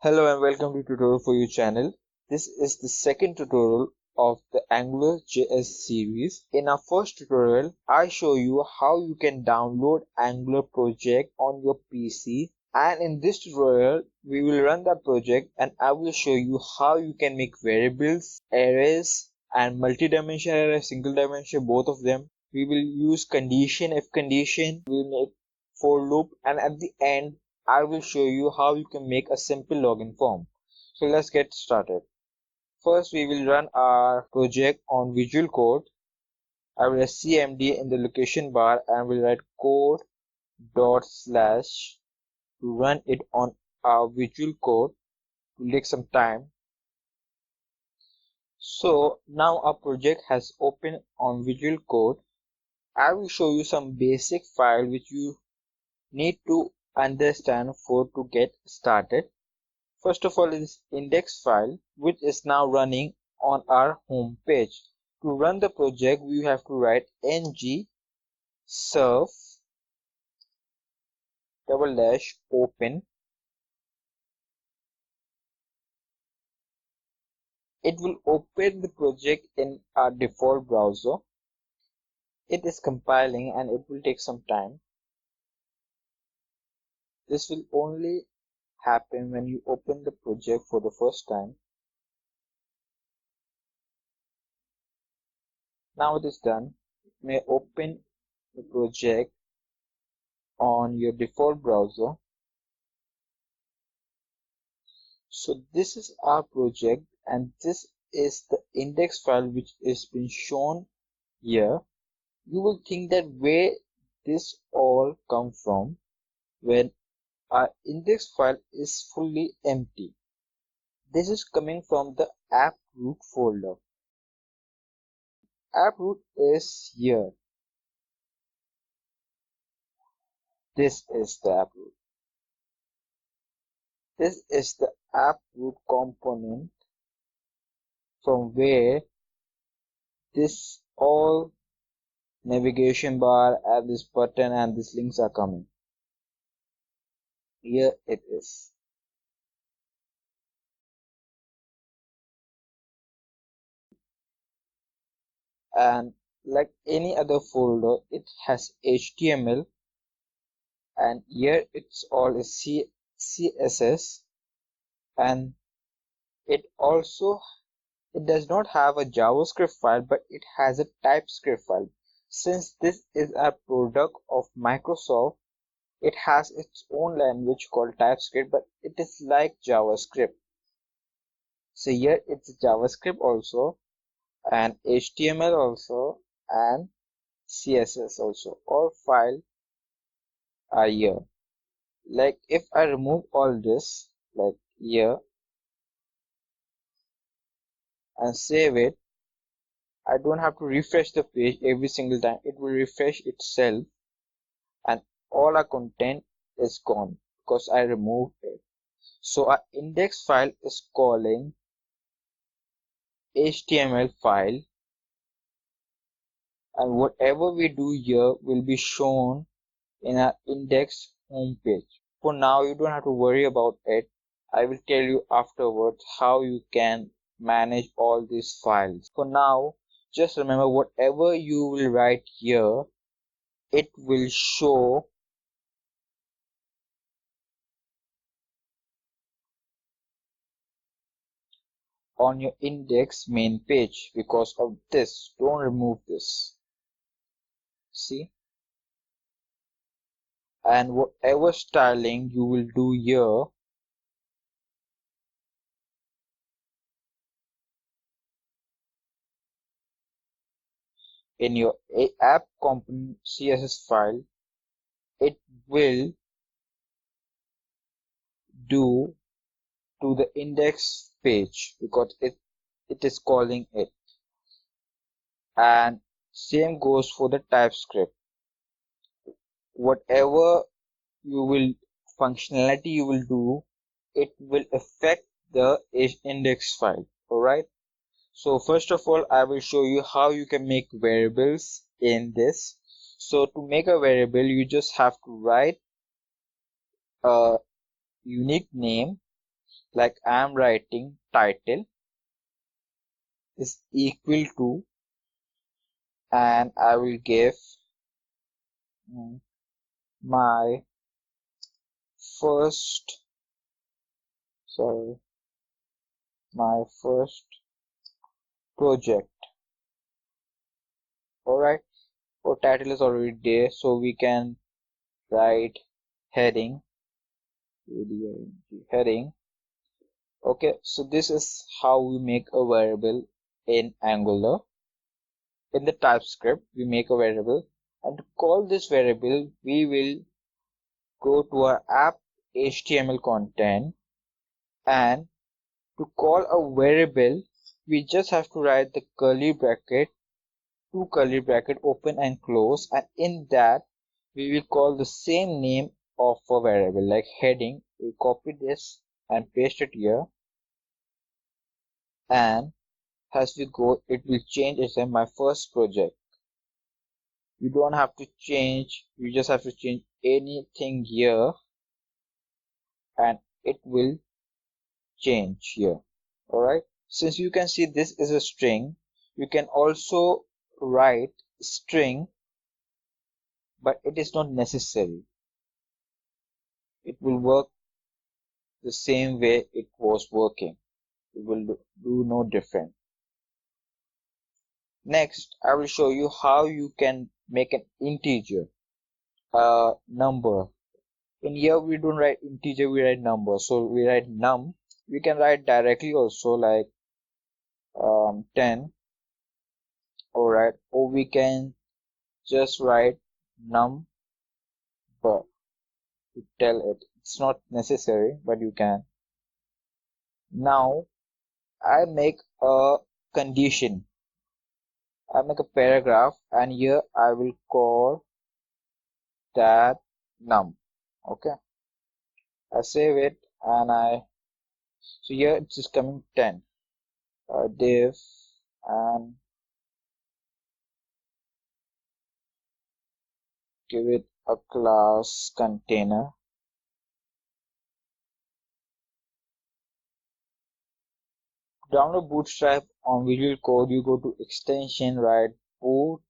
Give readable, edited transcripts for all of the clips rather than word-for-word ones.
Hello and welcome to Tutorial4You channel. This is the second tutorial of the AngularJS series. In our first tutorial, I show you how you can download Angular project on your PC, and in this tutorial, we will run that project and I will show you how you can make variables, arrays, and multi-dimensional array, single dimension, both of them. We will use condition, if condition, we will make for loop, and at the end I will show you how you can make a simple login form. So let's get started. First we will run our project on Visual Code. I will write cmd in the location bar and will write code dot slash to run it on our Visual Code to take some time. So now our project has opened on Visual Code. I will show you some basic file which you need to understand for to get started. First of all is index file, which is now running on our home page. To run the project, we have to write ng serve --open. It will open the project in our default browser. It is compiling and it will take some time. This will only happen when you open the project for the first time. Now it is done. You may open the project on your default browser. So this is our project and this is the index file which is been shown here. You will think that where this all come from when our index file is fully empty. This is coming from the app root folder. App root is here. This is the app root. This is the app root component from where this all navigation bar and this button and these links are coming. Here it is. And like any other folder, it has HTML, and here it's all is CSS, and it does not have a JavaScript file, but it has a TypeScript file. Since this is a product of Microsoft, it has its own language called TypeScript, but it is like JavaScript. So here it's JavaScript also, and HTML also, and CSS also. All file are here. Like if I remove all this, like here, and save it, I don't have to refresh the page every single time. It will refresh itself and all our content is gone because I removed it. So our index file is calling HTML file, and whatever we do here will be shown in our index home page. For now, you don't have to worry about it. I will tell you afterwards how you can manage all these files. For now, just remember whatever you will write here, it will show on your index main page because of this. Don't remove this. See? And whatever styling you will do here, in your app component CSS file, it will do to the index page because it is calling it. And same goes for the TypeScript. Whatever you will functionality you will do, it will affect the index file. Alright, so first of all I will show you how you can make variables in this. So to make a variable, you just have to write a unique name like I am writing title is equal to, and I will give my first, sorry, my first project. Alright, our title is already there, so we can write heading, heading. Okay, so this is how we make a variable in Angular. In the TypeScript, we make a variable, and to call this variable, we will go to our app HTML content, and to call a variable, we just have to write the curly bracket, two curly bracket open and close, and in that we will call the same name of a variable like heading. We copy this and paste it here, and as we go it will change as in my first project. You don't have to change, you just have to change anything here and it will change here. Alright, since you can see this is a string, you can also write string, but it is not necessary. It will work the same way it was working. It will do no different. Next, I will show you how you can make an integer, a number. In here we don't write integer, we write number. So we write num. We can write directly also like 10. Alright, or we can just write number to tell it. It's not necessary, but you can. Now I make a condition. I make a paragraph, and here I will call that num. Okay, I save it, and so here it's just coming 10. Div, and give it a class container. Download Bootstrap on Visual Code. You go to extension, write Bootstrap.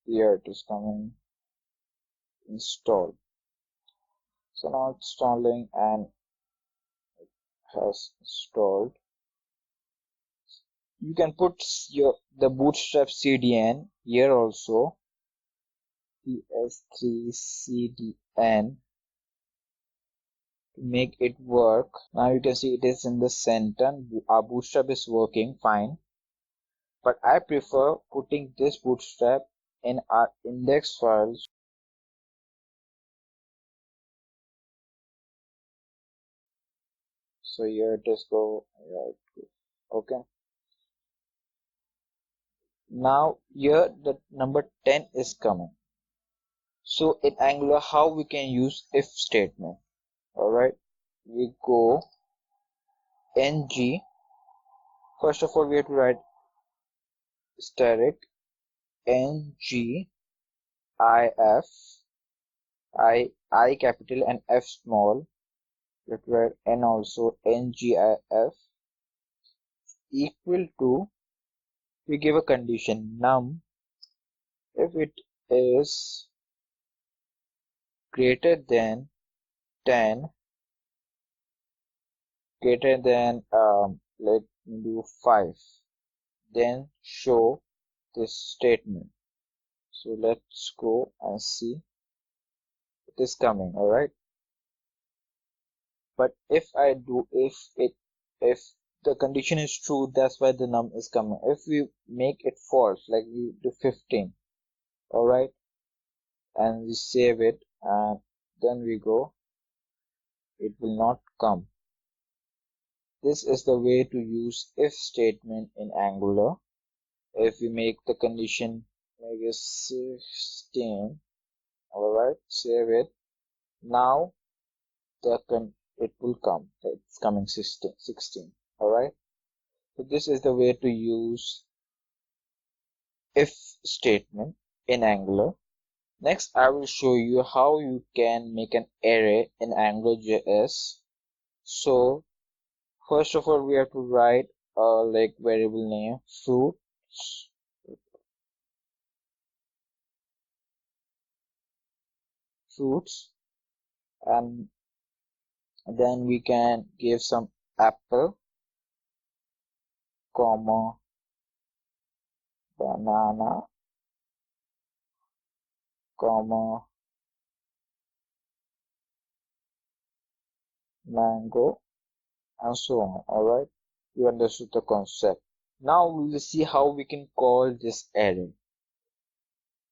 Here it is coming. Install. So now it's installing and it has installed. You can put the Bootstrap CDN here also. PS3CDN to make it work. Now you can see it is in the center. Our Bootstrap is working fine, but I prefer putting this Bootstrap in our index files. So here it is go. Okay. Now here the number 10 is coming. So in Angular, how we can use if statement? Alright, we go ng. First of all, we have to write static ng if I capital and f small. We have to write n also ng if equal to, we give a condition num if it is greater than 10, greater than let me do 5, then show this statement. So let's go and see. It is coming. Alright, but if the condition is true, that's why the num is coming. If we make it false, like we do 15, alright, and we save it and then we go, it will not come. This is the way to use if statement in Angular. If we make the condition like 16, alright, save it. Now it will come. It's coming 16. Alright. So this is the way to use if statement in Angular. Next, I will show you how you can make an array in AngularJS. So first of all, we have to write a variable name fruits, and then we can give some apple, comma, banana, comma, mango, and so on. Alright, you understood the concept. Now we will see how we can call this array.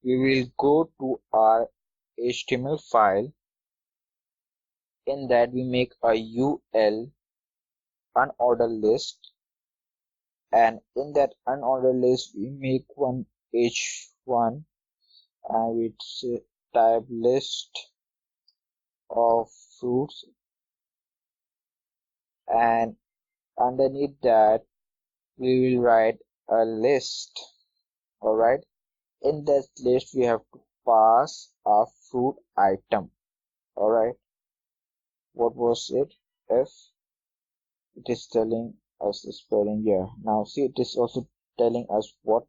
We will go to our HTML file. In that we make a UL unordered list, and in that unordered list we make one H1, and we type list of fruits, and underneath that we will write a list. Alright, in that list we have to pass a fruit item. Alright, what was it? If it is telling us the spelling here. Now see, it is also telling us what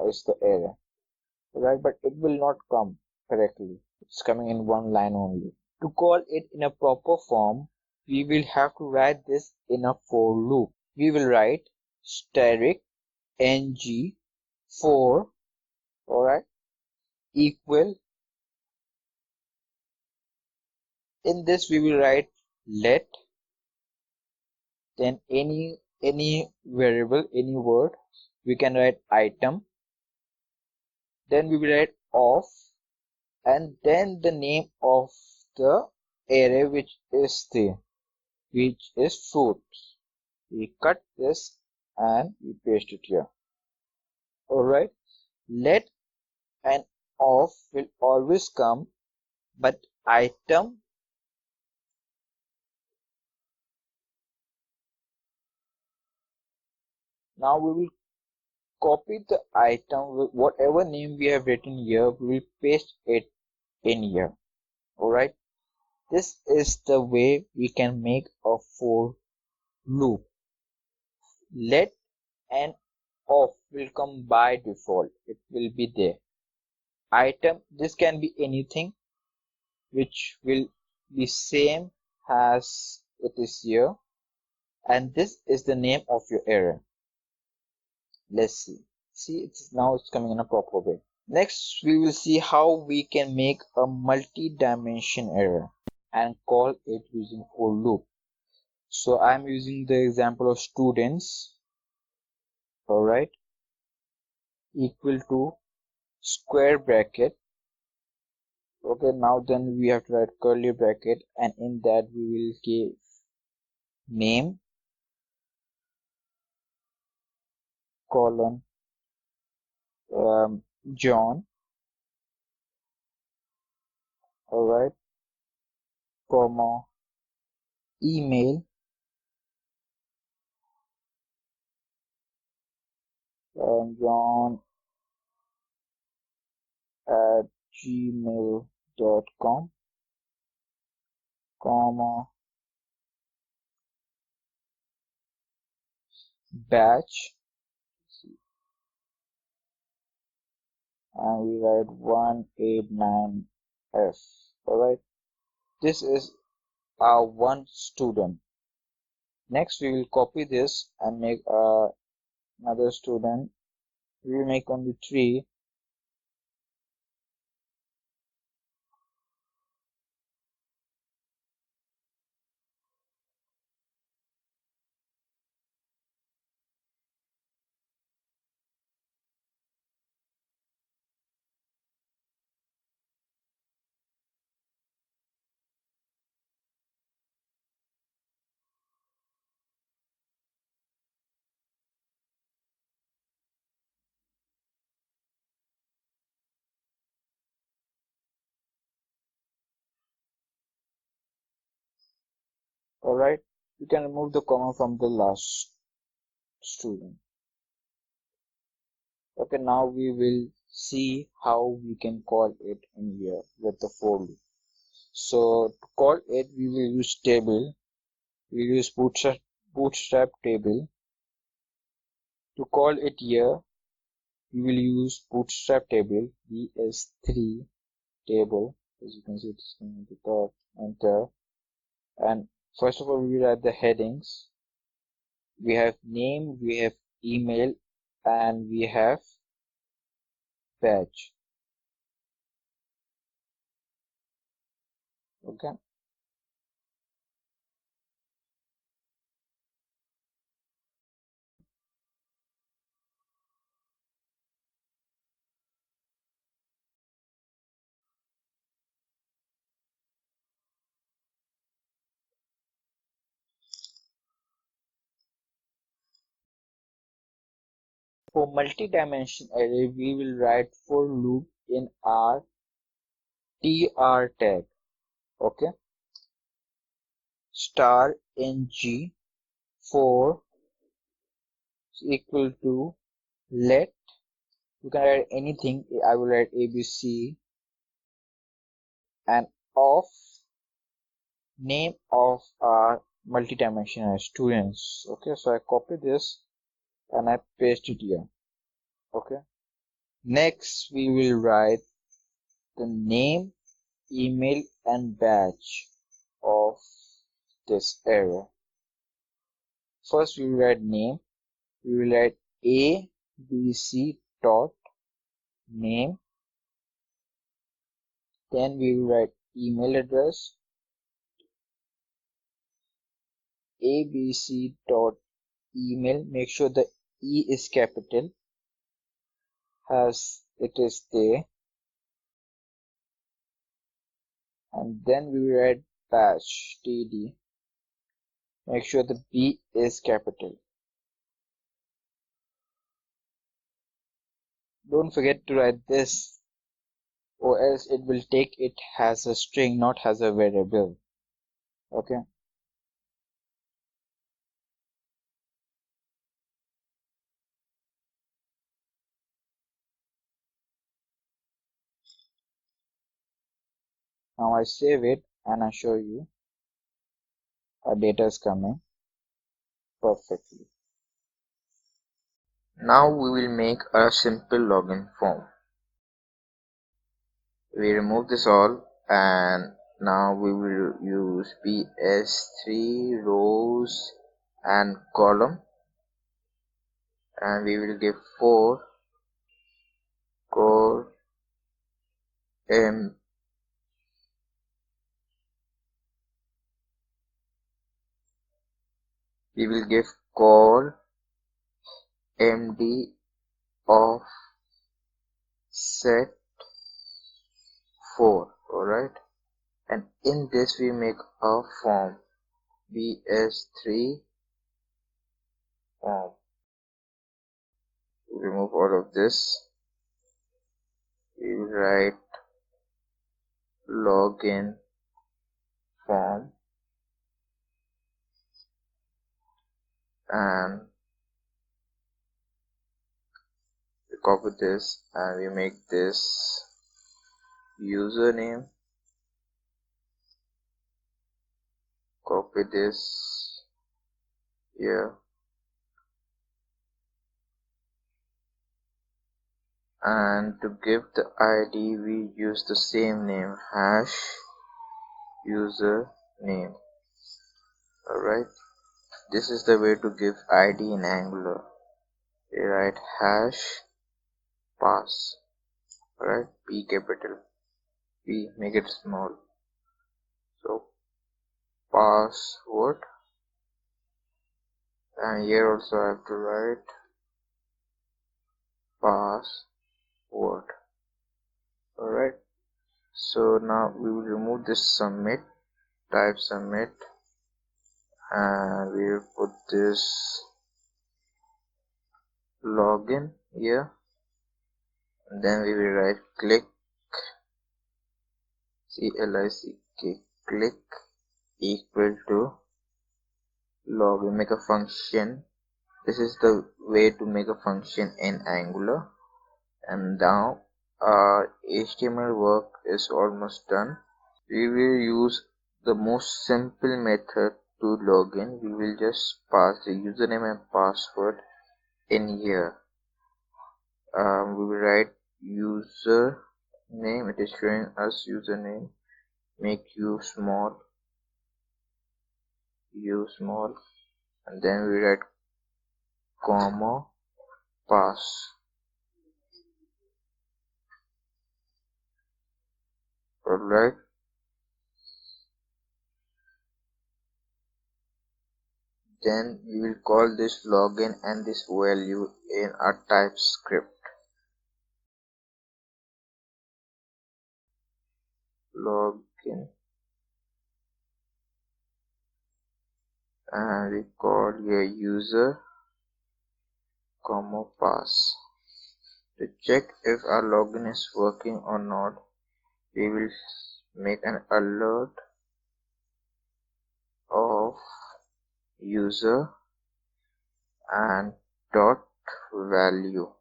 is the error. Right, but it will not come correctly. It's coming in one line only. To call it in a proper form, we will have to write this in a for loop. We will write static ng for, alright, equal. In this we will write let, then any variable, any word. We can write item, then we will write of, and then the name of the array which is there, which is fruit. We cut this and we paste it here. Alright, let and of will always come, but item now we will copy the item with whatever name we have written here, we will paste it in here. Alright, this is the way we can make a for loop. Let and of will come by default, it will be there. Item, this can be anything which will be same as it is here, and this is the name of your array. Let's see it's now it's coming in a proper way. Next we will see how we can make a multi-dimension array and call it using for loop. So I'm using the example of students. Alright, equal to square bracket. Okay, now then we have to write curly bracket, and in that we will give name, colon, John. Alright, comma, email, John at gmail.com, comma, batch, and we write 189f. Alright, this is our one student. Next we will copy this and make another student. We will make only 3. Alright, you can remove the comma from the last student. Okay, now we will see how we can call it in here with the for loop. So to call it, we will use table. We use bootstrap table. To call it here, we will use bootstrap table bs3 table. As you can see, it's at the top. Enter. And first of all, we will add the headings. We have name, we have email, and we have badge. Okay. For multi-dimension array, we will write for loop in our tr tag. Okay. Star ng for equal to let. You can write anything. I will write ABC and of name of our multi-dimensional students. Okay, so I copy this and I paste it here. Okay. Next, we will write the name, email, and badge of this array. First, we will write name. We will write ABC dot name. Then we will write email address. ABC dot email. Make sure the E is capital as it is there. And then we will write badge td. Make sure the B is capital. Don't forget to write this, or else it will take it as a string, not as a variable. Okay. Now I save it and I show you our data is coming perfectly. Now we will make a simple login form. We remove this all and now we will use PS3 rows and column, and we will give 4 core m we will give call md of set 4. Alright, and in this we make a form bs3 form. Remove all of this. We will write login form and we copy this and we make this username. Copy this here and to give the ID we use the same name, hash username. Alright, this is the way to give ID in Angular. We write hash pass. Alright, P capital P, make it small. So password, and here also I have to write password. Alright, so now we will remove this submit, type submit, and we will put this login here, and then we will write click click equal to login. Make a function. This is the way to make a function in Angular. And now Our HTML work is almost done. We will use the most simple method to log in. We will just pass the username and password in here. We will write user name. It is showing us username. Make u small, and then we write comma pass. Alright. Then we will call this login and this value in our TypeScript. Login, and we call here user comma pass. To check if our login is working or not, we will make an alert of user and dot value.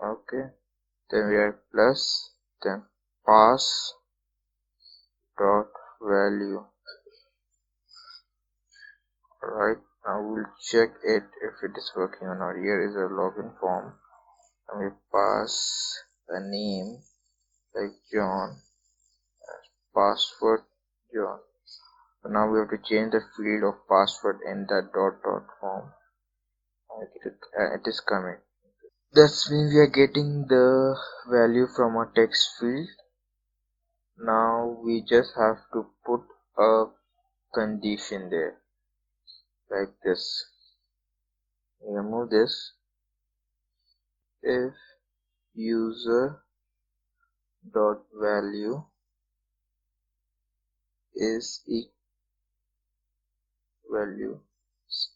Okay, then we are plus, then pass dot value. Alright, now we'll check it if it is working or not. Here is a login form, and we pass the name like John, password John. So now we have to change the field of password in that dot form. It is coming. That's when we are getting the value from a text field. Now we just have to put a condition there like this. We remove this. If user dot value is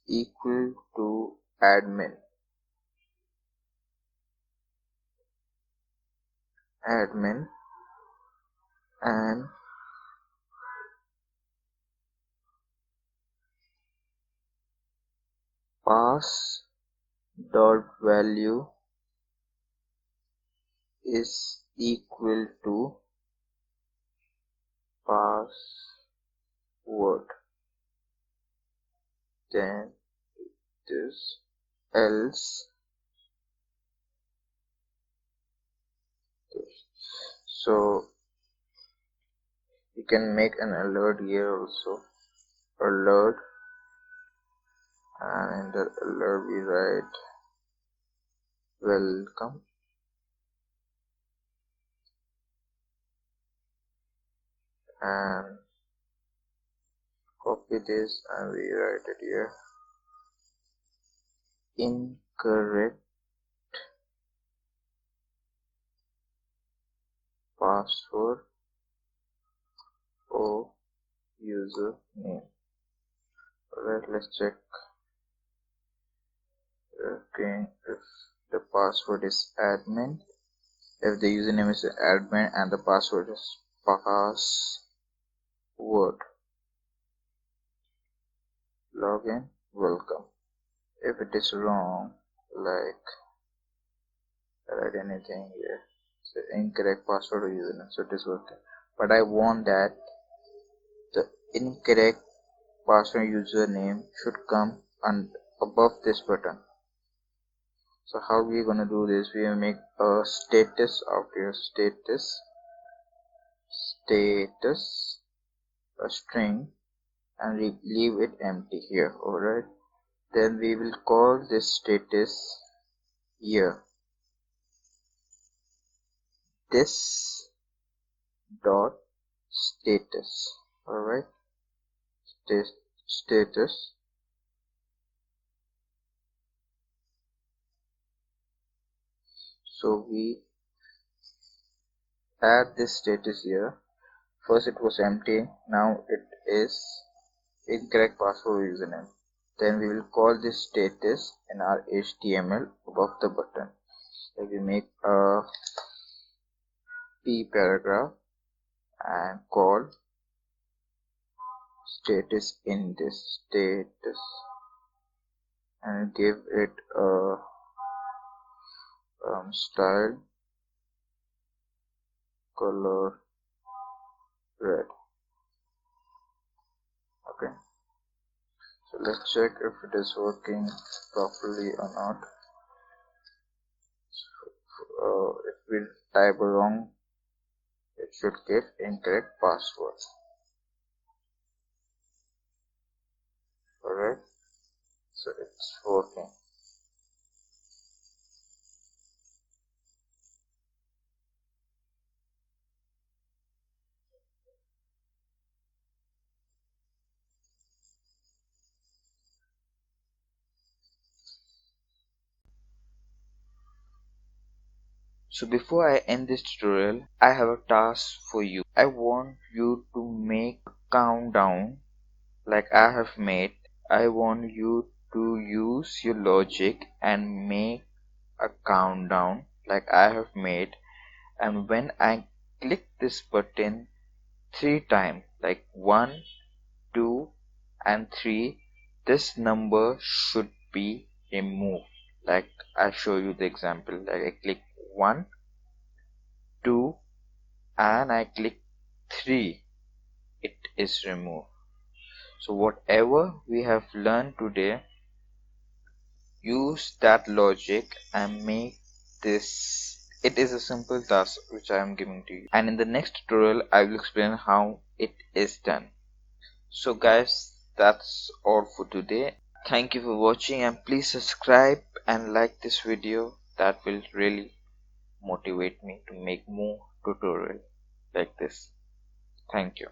equal to admin and pass dot value is equal to password, then this else this. So you can make an alert here also, alert, and in the alert we write welcome, and copy this and we write it here, incorrect password or username. Alright, let's check again if the password is admin, if the username is admin and the password is password. Login, welcome. If it is wrong, like write anything here, so incorrect password or username, so it is working. But I want that the incorrect password username should come above this button. So how we gonna do this? We will make a status out here, status, a string, and we leave it empty here. Alright, then we will call this status here, this dot status. Alright, status. So we add this status here. First it was empty, now it is incorrect password username. Then we will call this status in our HTML above the button. So we make a p paragraph and call status in this status and give it a style color red. Okay, so let's check if it is working properly or not. If we type wrong, it should give incorrect password. Alright, so it's working. So before I end this tutorial, I have a task for you. I want you to make a countdown like I have made. I want you to use your logic and make a countdown like I have made, and when I click this button 3 times like 1, 2 and 3, this number should be removed. Like I show you the example, like I click 1, 2 and I click 3, it is removed. So whatever we have learned today, use that logic and make this. It is a simple task which I am giving to you, and in the next tutorial I will explain how it is done. So guys, that's all for today. Thank you for watching, and please subscribe and like this video. That will really motivate me to make more tutorial like this. Thank you.